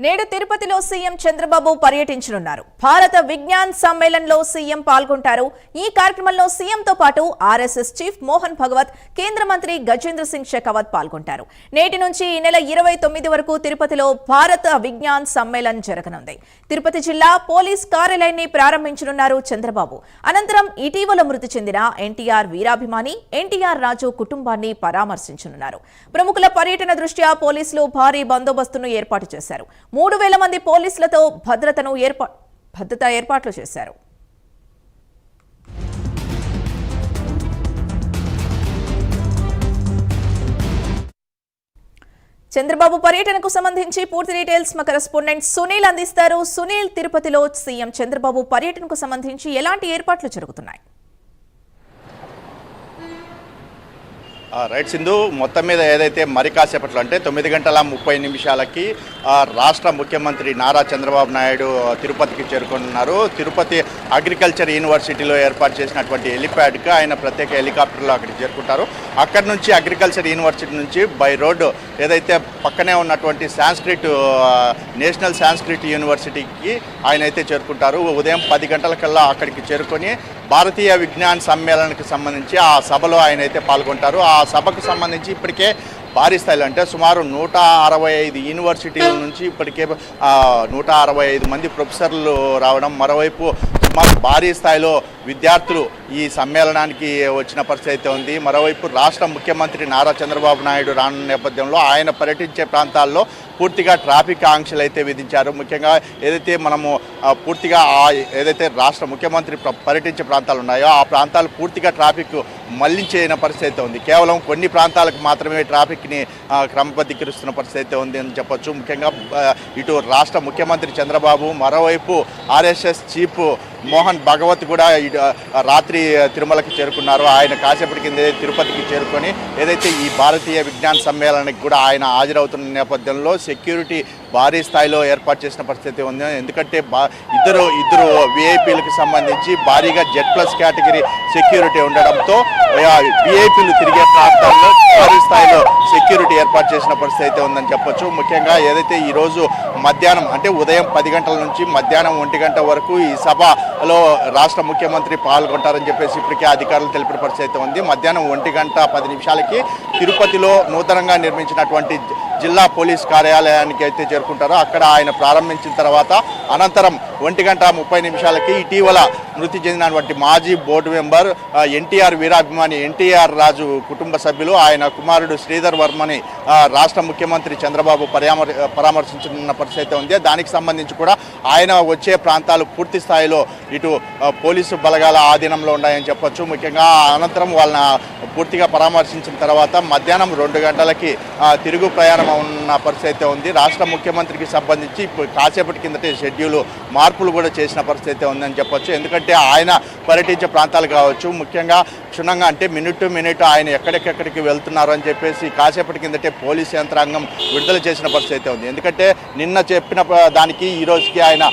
నేడు తిరుపతిలో సీఎం చంద్రబాబు పర్యటించనున్నారు. భారత విజ్ఞాన్ సమ్మేళనంలో సీఎం పాల్గొంటారు. ఈ కార్యక్రమంలో సీఎంతో పాటు ఆర్ఎస్ఎస్ చీఫ్ మోహన్ భగవత్, కేంద్ర మంత్రి గజేంద్ర సింగ్ షెకావత్ పాల్గొంటారు. నేటి నుంచి ఈ నెల 29 వరకు తిరుపతిలో భారత విజ్ఞాన్ సమ్మేళనం జరగనుంది. తిరుపతి జిల్లా పోలీస్ కార్యాలయాన్ని ప్రారంభించనున్నారు చంద్రబాబు. అనంతరం ఇటీవల మృతి చెందిన ఎన్టీఆర్ వీరాభిమాని ఎన్టీఆర్ రాజు కుటుంబాన్ని పరామర్శించనున్నారు. ప్రముఖుల పర్యటన దృష్ట్యా పోలీసులు భారీ బందోబస్తును ఏర్పాటు చేశారు. 3000 మంది పోలీసులతో భద్రతా ఏర్పాట్లు చేశారు. చంద్రబాబు పర్యటనకు సంబంధించి పూర్తి డీటెయిల్స్ మా కరెస్పాండెంట్ సునీల్ అందిస్తారు. సునీల్, తిరుపతిలో సీఎం చంద్రబాబు పర్యటనకు సంబంధించి ఎలాంటి ఏర్పాట్లు జరుగుతున్నాయి? రైట్ సింధు, మొత్తం మీద ఏదైతే మరి కాసేపట్లో అంటే 9:30 రాష్ట్ర ముఖ్యమంత్రి నారా చంద్రబాబు నాయుడు తిరుపతికి చేరుకున్నారు. తిరుపతి అగ్రికల్చర్ యూనివర్సిటీలో ఏర్పాటు చేసినటువంటి హెలిప్యాడ్కి ఆయన ప్రత్యేక హెలికాప్టర్లో అక్కడికి చేరుకుంటారు. అక్కడి నుంచి అగ్రికల్చర్ యూనివర్సిటీ నుంచి బై రోడ్డు ఏదైతే పక్కనే ఉన్నటువంటి నేషనల్ సాంస్క్రిట్ యూనివర్సిటీకి ఆయన అయితే చేరుకుంటారు. ఉదయం 10 గంటలకల్లా అక్కడికి చేరుకొని భారతీయ విజ్ఞాన్ సమ్మేళనానికి సంబంధించి ఆ సభలో ఆయన అయితే పాల్గొంటారు. ఆ సభకు సంబంధించి ఇప్పటికే భారీ స్థాయిలో అంటే సుమారు 165 యూనివర్సిటీల నుంచి ఇప్పటికే 165 మంది ప్రొఫెసర్లు రావడం, మరోవైపు సుమారు భారీ స్థాయిలో విద్యార్థులు ఈ సమ్మేళనానికి వచ్చిన పరిస్థితి అయితే ఉంది. మరోవైపు రాష్ట్ర ముఖ్యమంత్రి నారా చంద్రబాబు నాయుడు రానున్న నేపథ్యంలో ఆయన పర్యటించే ప్రాంతాల్లో పూర్తిగా ట్రాఫిక్ ఆంక్షలు అయితే విధించారు. ముఖ్యంగా ఏదైతే మనము పూర్తిగా ఏదైతే రాష్ట్ర ముఖ్యమంత్రి పర్యటించే ప్రాంతాలు ఉన్నాయో ఆ ప్రాంతాలు పూర్తిగా ట్రాఫిక్ మళ్లించిన పరిస్థితి అయితే ఉంది. కేవలం కొన్ని ప్రాంతాలకు మాత్రమే ట్రాఫిక్ని క్రమబద్ధీకరిస్తున్న పరిస్థితి అయితే ఉంది అని చెప్పొచ్చు. ముఖ్యంగా ఇటు రాష్ట్ర ముఖ్యమంత్రి చంద్రబాబు, మరోవైపు ఆర్ఎస్ఎస్ చీఫ్ మోహన్ భగవత్ కూడా రాత్రి తిరుమలకి చేరుకున్నారు. ఆయన కాసేపటి కింద తిరుపతికి చేరుకొని ఏదైతే ఈ భారతీయ విజ్ఞాన్ సమ్మేళనానికి కూడా ఆయన హాజరవుతున్న నేపథ్యంలో సెక్యూరిటీ భారీ స్థాయిలో ఏర్పాటు చేసిన పరిస్థితి ఉంది. ఎందుకంటే ఇద్దరు విఐపీలకు సంబంధించి భారీగా Z+ కేటగిరీ సెక్యూరిటీ ఉండడంతో విఐపీలు తిరిగే ప్రాంతాల్లో భారీ స్థాయిలో సెక్యూరిటీ ఏర్పాటు చేసిన పరిస్థితి అయితే ఉందని చెప్పొచ్చు. ముఖ్యంగా ఏదైతే ఈరోజు మధ్యాహ్నం అంటే ఉదయం 10 గంటల నుంచి మధ్యాహ్నం 1 గంట వరకు ఈ సభలో రాష్ట్ర ముఖ్యమంత్రి పాల్గొంటారని చెప్పేసి ఇప్పటికే అధికారులు తెలిపిన పరిస్థితి అయితే ఉంది. మధ్యాహ్నం 1:10 తిరుపతిలో నూతనంగా నిర్మించినటువంటి జిల్లా పోలీస్ కార్యాలయానికి అయితే చేరుకుంటారో అక్కడ ఆయన ప్రారంభించిన తర్వాత అనంతరం 1:30 ఇటీవల మృతి చెందినటువంటి మాజీ బోర్డు మెంబర్ ఎన్టీఆర్ వీరాభిమాని ఎన్టీఆర్ రాజు కుటుంబ సభ్యులు ఆయన కుమారుడు శ్రీధర్ వర్మని రాష్ట్ర ముఖ్యమంత్రి చంద్రబాబు పరామర్శించనున్న పరిస్థితి ఉంది. దానికి సంబంధించి కూడా ఆయన వచ్చే ప్రాంతాలు పూర్తి స్థాయిలో ఇటు పోలీసు బలగాల ఆధీనంలో ఉన్నాయని చెప్పొచ్చు. ముఖ్యంగా అనంతరం వాళ్ళని పూర్తిగా పరామర్శించిన తర్వాత మధ్యాహ్నం 2 గంటలకి తిరుగు ప్రయాణం ఉన్న పరిస్థితి ఉంది. రాష్ట్ర ముఖ్యమంత్రికి సంబంధించి కాసేపటి కిందటే షెడ్యూల్ మార్పులు కూడా చేసిన పరిస్థితి ఉందని చెప్పొచ్చు. ఎందుకంటే ఆయన పర్యటించే ప్రాంతాలు కావచ్చు, ముఖ్యంగా క్షుణ్ణంగా అంటే మినిట్ టు మినిట్ ఆయన ఎక్కడికెక్కడికి వెళ్తున్నారు అని చెప్పేసి కాసేపటి కిందటే పోలీస్ యంత్రాంగం విడుదల చేసిన పరిస్థితి ఉంది. ఎందుకంటే నిన్న చెప్పిన దానికి ఈ రోజుకి ఆయన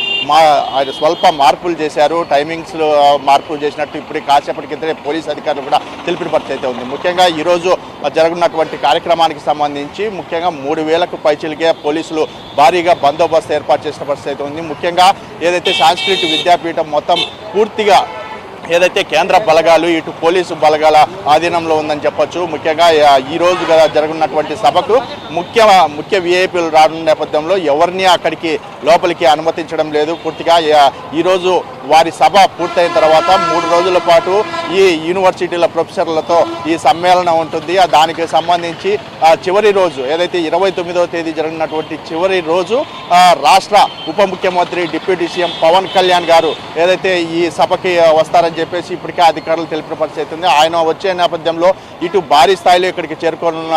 స్వల్ప మార్పులు చేశారు, టైమింగ్స్లో మార్పులు చేసినట్టు ఇప్పుడు కాసేపటి కిందటే పోలీస్ అధికారులు కూడా తెలిపిన పరిస్థితి ఉంది. ముఖ్యంగా ఈరోజు జరుగుతున్నటువంటి కార్యక్రమానికి సంబంధించి ముఖ్యంగా 3000కు పైచిలుగా పోలీసులు భారీగా బందోబస్తు ఏర్పాటు చేసిన పరిస్థితి ఉంది. ముఖ్యంగా ఏదైతే సాంస్క్రిట్ విద్యాపీఠం మొత్తం పూర్తిగా ఏదైతే కేంద్ర బలగాలు ఇటు పోలీసు బలగాల ఆధీనంలో ఉందని చెప్పొచ్చు. ముఖ్యంగా ఈరోజు జరుగుతున్నటువంటి సభకు ముఖ్య విఐపీలు రానున్న నేపథ్యంలో ఎవరిని అక్కడికి లోపలికి అనుమతించడం లేదు. పూర్తిగా ఈరోజు వారి సభ పూర్తయిన తర్వాత 3 రోజుల పాటు ఈ యూనివర్సిటీల ప్రొఫెసర్లతో ఈ సమ్మేళనం ఉంటుంది. దానికి సంబంధించి చివరి రోజు ఏదైతే 29వ తేదీ జరిగినటువంటి చివరి రోజు రాష్ట్ర ఉప ముఖ్యమంత్రి డిప్యూటీ సీఎం పవన్ కళ్యాణ్ గారు ఏదైతే ఈ సభకి వస్తారని చెప్పేసి ఇప్పటికే అధికారులు తెలిపిన పరిస్థితి ఉంది. ఆయన వచ్చే నేపథ్యంలో ఇటు భారీ స్థాయిలో ఇక్కడికి చేరుకున్న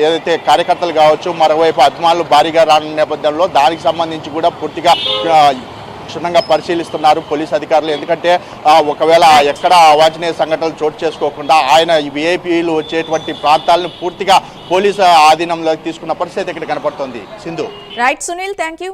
ఏదైతే కార్యకర్తలు కావచ్చు, మరోవైపు అభిమానులు భారీగా రానున్న నేపథ్యంలో దానికి సంబంధించి కూడా పూర్తిగా క్షుణ్ణంగా పరిశీలిస్తున్నారు పోలీస్ అధికారులు. ఎందుకంటే ఒకవేళ ఎక్కడ అవాంఛనీయ సంఘటనలు చోటు చేసుకోకుండా ఆయన విఐపీలు వచ్చేటువంటి ప్రాంతాలను పూర్తిగా పోలీసు ఆధీనంలోకి తీసుకున్న పరిస్థితి ఇక్కడ కనపడుతోంది. Sindhu. Right Sunil, thank you.